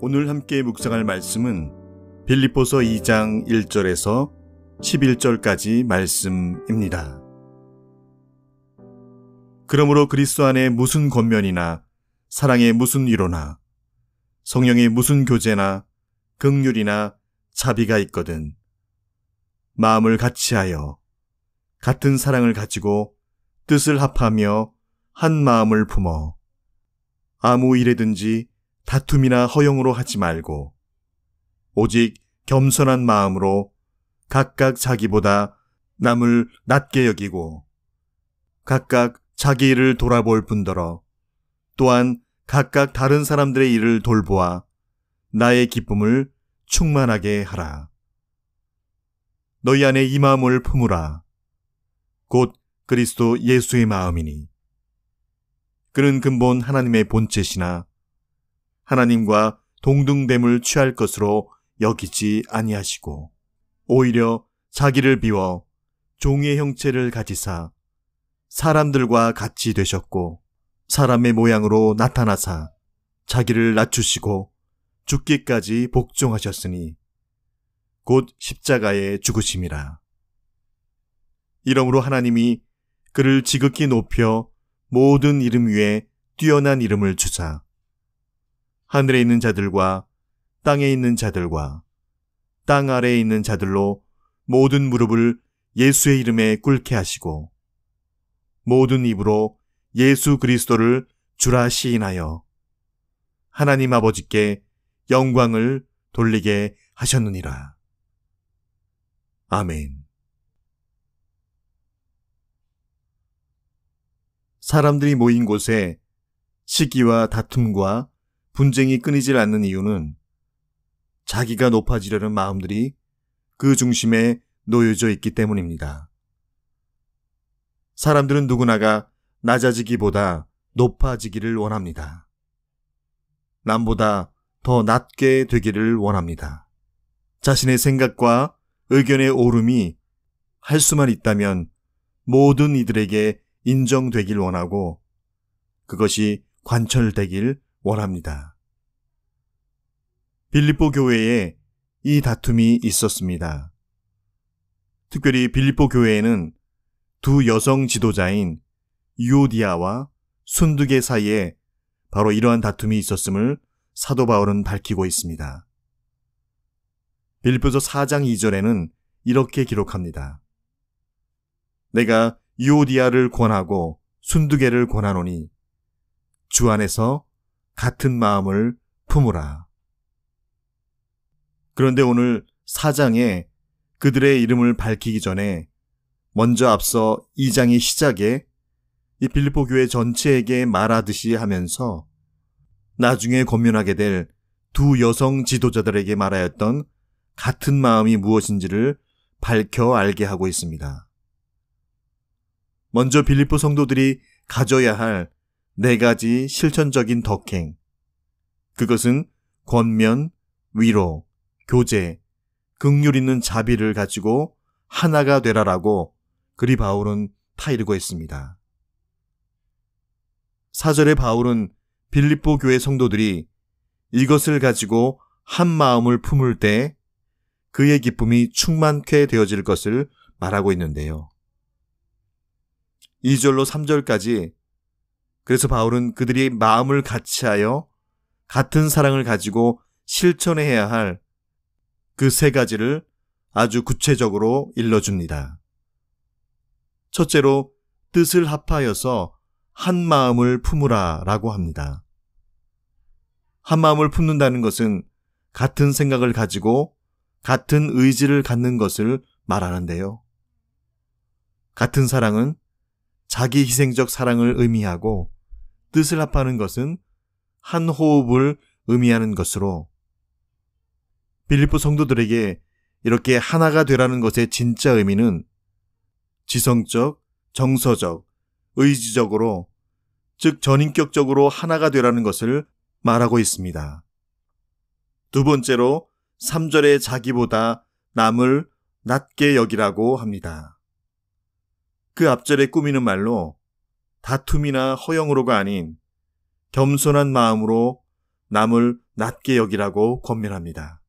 오늘 함께 묵상할 말씀은 빌립보서 2장 1절에서 11절까지 말씀입니다. 그러므로 그리스도 안에 무슨 권면이나 사랑의 무슨 위로나 성령의 무슨 교제나 긍휼이나 자비가 있거든 마음을 같이하여 같은 사랑을 가지고 뜻을 합하며 한 마음을 품어 아무 일에든지 다툼이나 허용으로 하지 말고 오직 겸손한 마음으로 각각 자기보다 남을 낮게 여기고 각각 자기 일을 돌아볼 뿐더러 또한 각각 다른 사람들의 일을 돌보아 나의 기쁨을 충만하게 하라. 너희 안에 이 마음을 품으라. 곧 그리스도 예수의 마음이니 그는 근본 하나님의 본체시나 하나님과 동등됨을 취할 것으로 여기지 아니하시고 오히려 자기를 비워 종의 형체를 가지사 사람들과 같이 되셨고 사람의 모양으로 나타나사 자기를 낮추시고 죽기까지 복종하셨으니 곧 십자가에 죽으심이라. 이러므로 하나님이 그를 지극히 높여 모든 이름 위에 뛰어난 이름을 주사 하늘에 있는 자들과 땅에 있는 자들과 땅 아래에 있는 자들로 모든 무릎을 예수의 이름에 꿇게 하시고 모든 입으로 예수 그리스도를 주라 시인하여 하나님 아버지께 영광을 돌리게 하셨느니라. 아멘. 사람들이 모인 곳에 시기와 다툼과 분쟁이 끊이질 않는 이유는 자기가 높아지려는 마음들이 그 중심에 놓여져 있기 때문입니다. 사람들은 누구나가 낮아지기보다 높아지기를 원합니다. 남보다 더 낮게 되기를 원합니다. 자신의 생각과 의견의 오름이 할 수만 있다면 모든 이들에게 인정되길 원하고 그것이 관철되길 원합니다. 빌립보 교회에 이 다툼이 있었습니다. 특별히 빌립보 교회에는 두 여성 지도자인 유오디아와 순두계 사이에 바로 이러한 다툼이 있었음을 사도 바울은 밝히고 있습니다. 빌립보서 4장 2절에는 이렇게 기록합니다. 내가 유오디아를 권하고 순두계를 권하노니 주 안에서 같은 마음을 품으라. 그런데 오늘 4장에 그들의 이름을 밝히기 전에 먼저 앞서 2장의 시작에 이 빌립보 교회 전체에게 말하듯이 하면서 나중에 권면하게 될 두 여성 지도자들에게 말하였던 같은 마음이 무엇인지를 밝혀 알게 하고 있습니다. 먼저 빌립보 성도들이 가져야 할 4가지 실천적인 덕행, 그것은 권면, 위로, 교제, 긍휼 있는 자비를 가지고 하나가 되라라고 그리 바울은 타이르고 있습니다. 4절에 바울은 빌립보 교회 성도들이 이것을 가지고 한 마음을 품을 때 그의 기쁨이 충만케 되어질 것을 말하고 있는데요. 2절로 3절까지 그래서 바울은 그들이 마음을 같이하여 같은 사랑을 가지고 실천해야 할 그 3가지를 아주 구체적으로 일러줍니다. 첫째로 뜻을 합하여서 한 마음을 품으라 라고 합니다. 한 마음을 품는다는 것은 같은 생각을 가지고 같은 의지를 갖는 것을 말하는데요. 같은 사랑은 자기 희생적 사랑을 의미하고 뜻을 합하는 것은 한 호흡을 의미하는 것으로 빌립보 성도들에게 이렇게 하나가 되라는 것의 진짜 의미는 지성적, 정서적, 의지적으로 즉 전인격적으로 하나가 되라는 것을 말하고 있습니다. 두 번째로 3절에 자기보다 남을 낮게 여기라고 합니다. 그 앞절에 꾸미는 말로 다툼이나 허영으로가 아닌 겸손한 마음으로 남을 낮게 여기라고 권면합니다.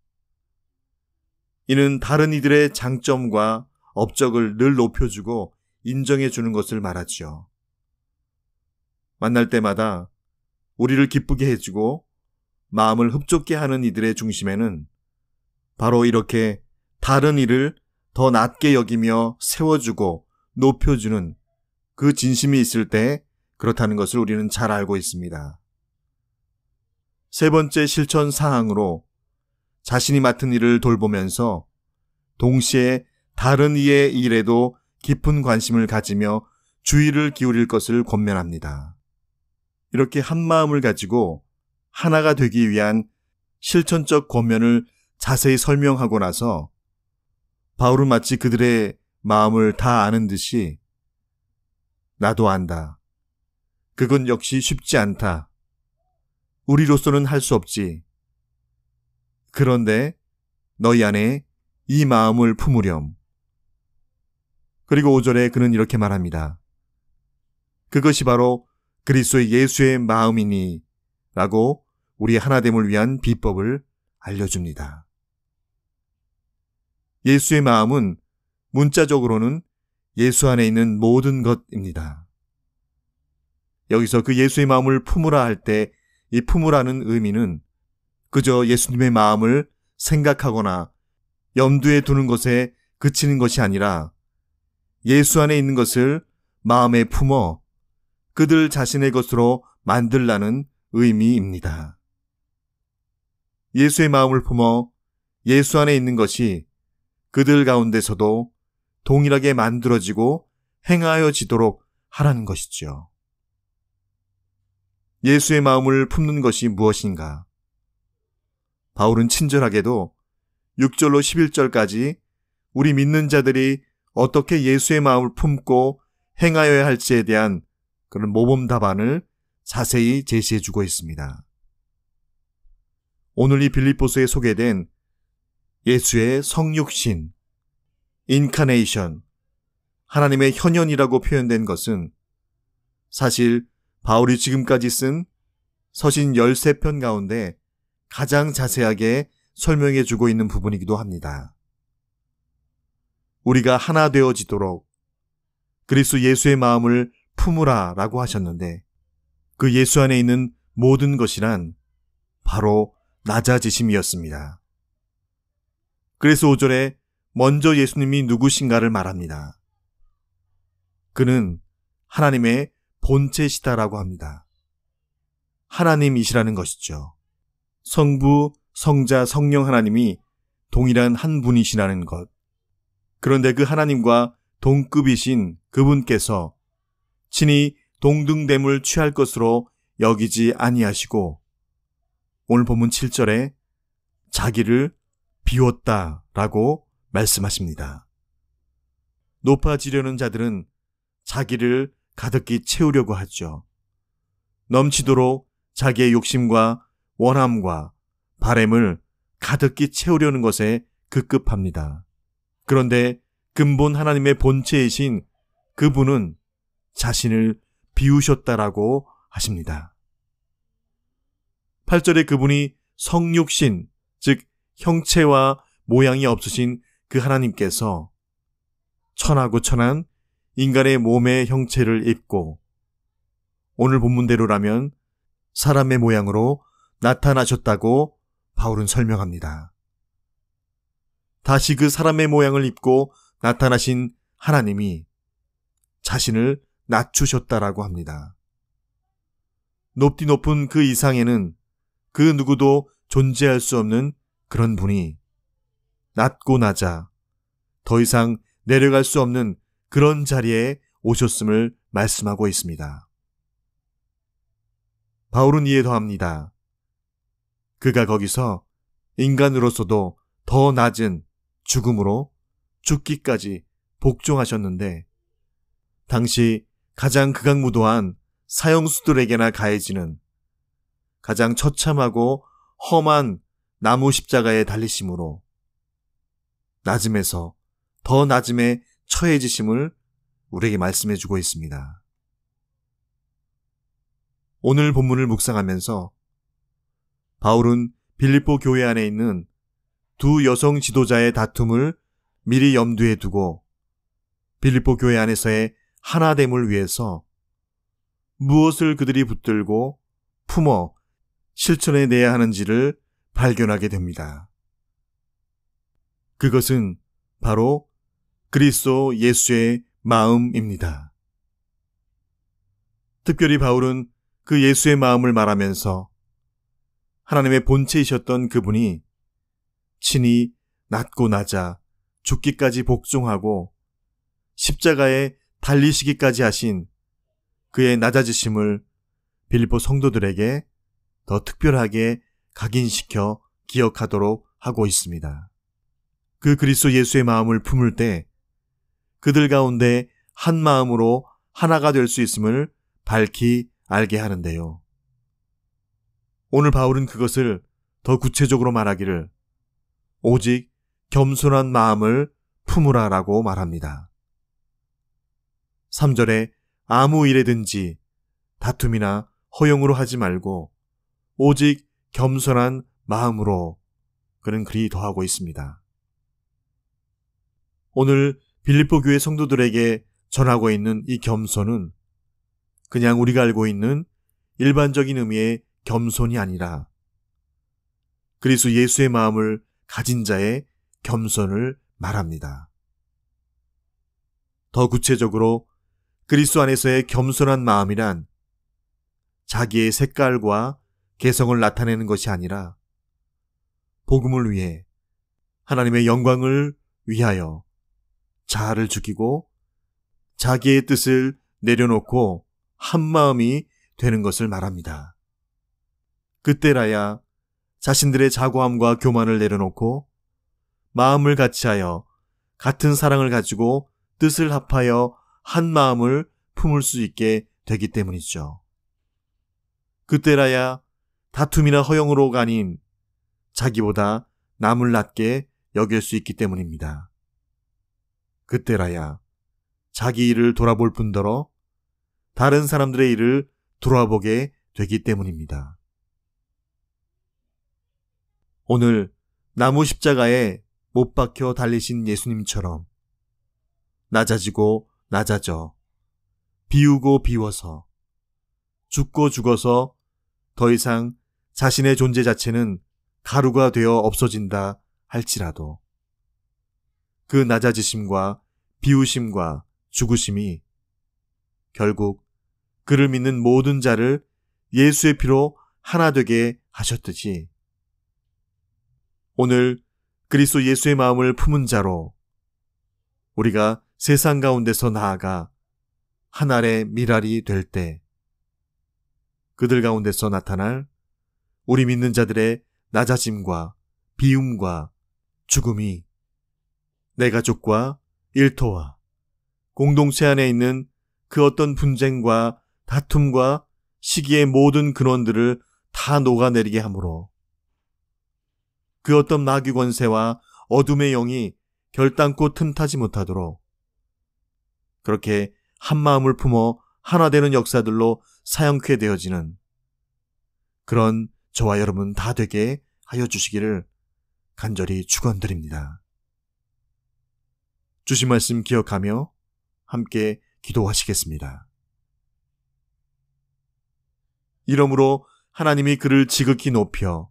이는 다른 이들의 장점과 업적을 늘 높여주고 인정해주는 것을 말하지요. 만날 때마다 우리를 기쁘게 해주고 마음을 흡족게 하는 이들의 중심에는 바로 이렇게 다른 이를 더 낮게 여기며 세워주고 높여주는 그 진심이 있을 때 그렇다는 것을 우리는 잘 알고 있습니다. 세 번째 실천 사항으로 자신이 맡은 일을 돌보면서 동시에 다른 이의 일에도 깊은 관심을 가지며 주의를 기울일 것을 권면합니다. 이렇게 한 마음을 가지고 하나가 되기 위한 실천적 권면을 자세히 설명하고 나서 바울은 마치 그들의 마음을 다 아는 듯이 나도 안다. 그건 역시 쉽지 않다. 우리로서는 할 수 없지. 그런데 너희 안에 이 마음을 품으렴. 그리고 5절에 그는 이렇게 말합니다. 그것이 바로 그리스도 예수의 마음이니 라고 우리 하나됨을 위한 비법을 알려줍니다. 예수의 마음은 문자적으로는 예수 안에 있는 모든 것입니다. 여기서 그 예수의 마음을 품으라 할 때 이 품으라는 의미는 그저 예수님의 마음을 생각하거나 염두에 두는 것에 그치는 것이 아니라 예수 안에 있는 것을 마음에 품어 그들 자신의 것으로 만들라는 의미입니다. 예수의 마음을 품어 예수 안에 있는 것이 그들 가운데서도 동일하게 만들어지고 행하여지도록 하라는 것이죠. 예수의 마음을 품는 것이 무엇인가? 바울은 친절하게도 6절로 11절까지 우리 믿는 자들이 어떻게 예수의 마음을 품고 행하여야 할지에 대한 그런 모범 답안을 자세히 제시해주고 있습니다. 오늘 이 빌립보서에 소개된 예수의 성육신, 인카네이션, 하나님의 현현이라고 표현된 것은 사실 바울이 지금까지 쓴 서신 13편 가운데 가장 자세하게 설명해주고 있는 부분이기도 합니다. 우리가 하나 되어지도록 그리스도 예수의 마음을 품으라 라고 하셨는데 그 예수 안에 있는 모든 것이란 바로 낮아지심이었습니다. 그래서 5절에 먼저 예수님이 누구신가를 말합니다. 그는 하나님의 본체시다라고 합니다. 하나님이시라는 것이죠. 성부, 성자, 성령 하나님이 동일한 한 분이시라는 것. 그런데 그 하나님과 동급이신 그분께서 친히 동등됨을 취할 것으로 여기지 아니하시고 오늘 본문 7절에 자기를 비웠다라고 말씀하십니다. 높아지려는 자들은 자기를 가득히 채우려고 하죠. 넘치도록 자기의 욕심과 원함과 바램을 가득히 채우려는 것에 급급합니다. 그런데 근본 하나님의 본체이신 그분은 자신을 비우셨다라고 하십니다. 8절에 그분이 성육신, 즉 형체와 모양이 없으신 그 하나님께서 천하고 천한 인간의 몸의 형체를 입고 오늘 본문대로라면 사람의 모양으로 나타나셨다고 바울은 설명합니다. 다시 그 사람의 모양을 입고 나타나신 하나님이 자신을 낮추셨다라고 합니다. 높디 높은 그 이상에는 그 누구도 존재할 수 없는 그런 분이 낮고 낮아 더 이상 내려갈 수 없는 그런 자리에 오셨음을 말씀하고 있습니다. 바울은 이에 더합니다. 그가 거기서 인간으로서도 더 낮은 죽음으로 죽기까지 복종하셨는데 당시 가장 극악무도한 사형수들에게나 가해지는 가장 처참하고 험한 나무 십자가에 달리심으로 낮음에서 더 낮음에 처해지심을 우리에게 말씀해주고 있습니다. 오늘 본문을 묵상하면서 바울은 빌립보 교회 안에 있는 두 여성 지도자의 다툼을 미리 염두에 두고 빌립보 교회 안에서의 하나됨을 위해서 무엇을 그들이 붙들고 품어 실천해내야 하는지를 발견하게 됩니다. 그것은 바로 그리스도 예수의 마음입니다. 특별히 바울은 그 예수의 마음을 말하면서 하나님의 본체이셨던 그분이 친히 낮고 낮아 죽기까지 복종하고 십자가에 달리시기까지 하신 그의 낮아지심을 빌립보 성도들에게 더 특별하게 각인시켜 기억하도록 하고 있습니다. 그 그리스도 예수의 마음을 품을 때 그들 가운데 한 마음으로 하나가 될 수 있음을 밝히 알게 하는데요. 오늘 바울은 그것을 더 구체적으로 말하기를 오직 겸손한 마음을 품으라라고 말합니다. 3절에 아무 일에든지 다툼이나 허용으로 하지 말고 오직 겸손한 마음으로 그는 그리 더하고 있습니다. 오늘 빌립보 교회 성도들에게 전하고 있는 이 겸손은 그냥 우리가 알고 있는 일반적인 의미의 겸손이 아니라 그리스도 예수의 마음을 가진 자의 겸손을 말합니다. 더 구체적으로 그리스도 안에서의 겸손한 마음이란 자기의 색깔과 개성을 나타내는 것이 아니라 복음을 위해 하나님의 영광을 위하여 자아를 죽이고 자기의 뜻을 내려놓고 한 마음이 되는 것을 말합니다. 그때라야 자신들의 자고함과 교만을 내려놓고 마음을 같이하여 같은 사랑을 가지고 뜻을 합하여 한 마음을 품을 수 있게 되기 때문이죠. 그때라야 다툼이나 허용으로가 아닌 자기보다 남을 낮게 여길 수 있기 때문입니다. 그때라야 자기 일을 돌아볼 뿐더러 다른 사람들의 일을 돌아보게 되기 때문입니다. 오늘 나무 십자가에 못 박혀 달리신 예수님처럼 낮아지고 낮아져 비우고 비워서 죽고 죽어서 더 이상 자신의 존재 자체는 가루가 되어 없어진다 할지라도 그 낮아지심과 비우심과 죽으심이 결국 그를 믿는 모든 자를 예수의 피로 하나 되게 하셨듯이 오늘 그리스도 예수의 마음을 품은 자로 우리가 세상 가운데서 나아가 하늘의 미랄이 될 때 그들 가운데서 나타날 우리 믿는 자들의 낮아짐과 비움과 죽음이 내 가족과 일터와 공동체 안에 있는 그 어떤 분쟁과 다툼과 시기의 모든 근원들을 다 녹아내리게 하므로 그 어떤 마귀 권세와 어둠의 영이 결단코 틈타지 못하도록 그렇게 한 마음을 품어 하나 되는 역사들로 사용케 되어지는 그런 저와 여러분 다 되게 하여 주시기를 간절히 축원드립니다. 주신 말씀 기억하며 함께 기도하시겠습니다. 이러므로 하나님이 그를 지극히 높여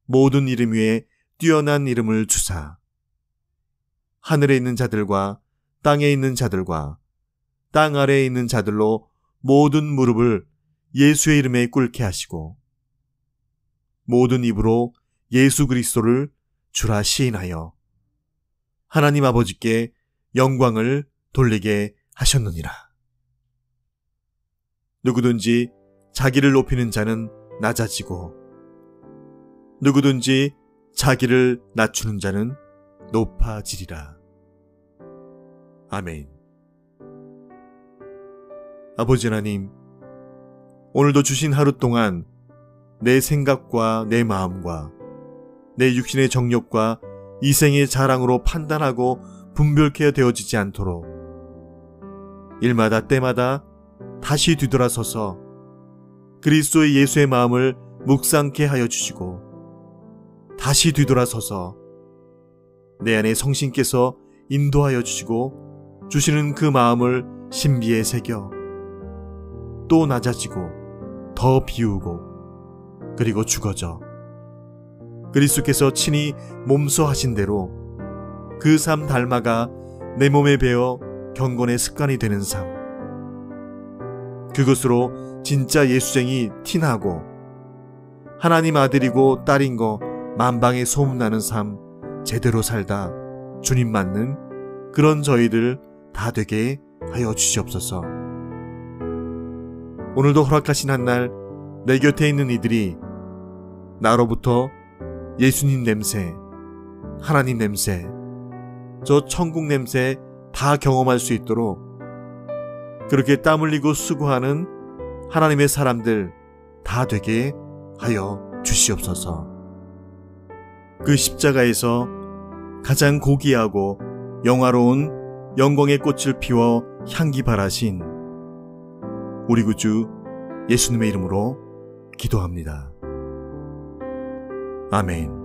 모든 이름 위에 뛰어난 이름을 주사 하늘에 있는 자들과 땅에 있는 자들과 땅 아래에 있는 자들로 모든 무릎을 예수의 이름에 꿇게 하시고 모든 입으로 예수 그리스도를 주라 시인하여 하나님 아버지께 영광을 돌리게 하셨느니라. 누구든지 자기를 높이는 자는 낮아지고 누구든지 자기를 낮추는 자는 높아지리라. 아멘. 아버지 하나님, 오늘도 주신 하루 동안 내 생각과 내 마음과 내 육신의 정욕과 이생의 자랑으로 판단하고 분별케 되어지지 않도록 일마다 때마다 다시 뒤돌아서서 그리스도의 예수의 마음을 묵상케 하여 주시고 다시 뒤돌아서서 내 안에 성신께서 인도하여 주시고 주시는 그 마음을 신비에 새겨 또 낮아지고 더 비우고 그리고 죽어져 그리스도께서 친히 몸소 하신 대로 그 삶 닮아가 내 몸에 배어 경건의 습관이 되는 삶, 그것으로 진짜 예수쟁이 티나고 하나님 아들이고 딸인 거 만방에 소문나는 삶 제대로 살다 주님 맞는 그런 저희들 다 되게 하여 주시옵소서. 오늘도 허락하신 한날 내 곁에 있는 이들이 나로부터 예수님 냄새, 하나님 냄새, 저 천국 냄새 다 경험할 수 있도록 그렇게 땀 흘리고 수고하는 하나님의 사람들 다 되게 하여 주시옵소서. 그 십자가에서 가장 고귀하고 영화로운 영광의 꽃을 피워 향기 바라신 우리 구주 예수님의 이름으로 기도합니다. 아멘.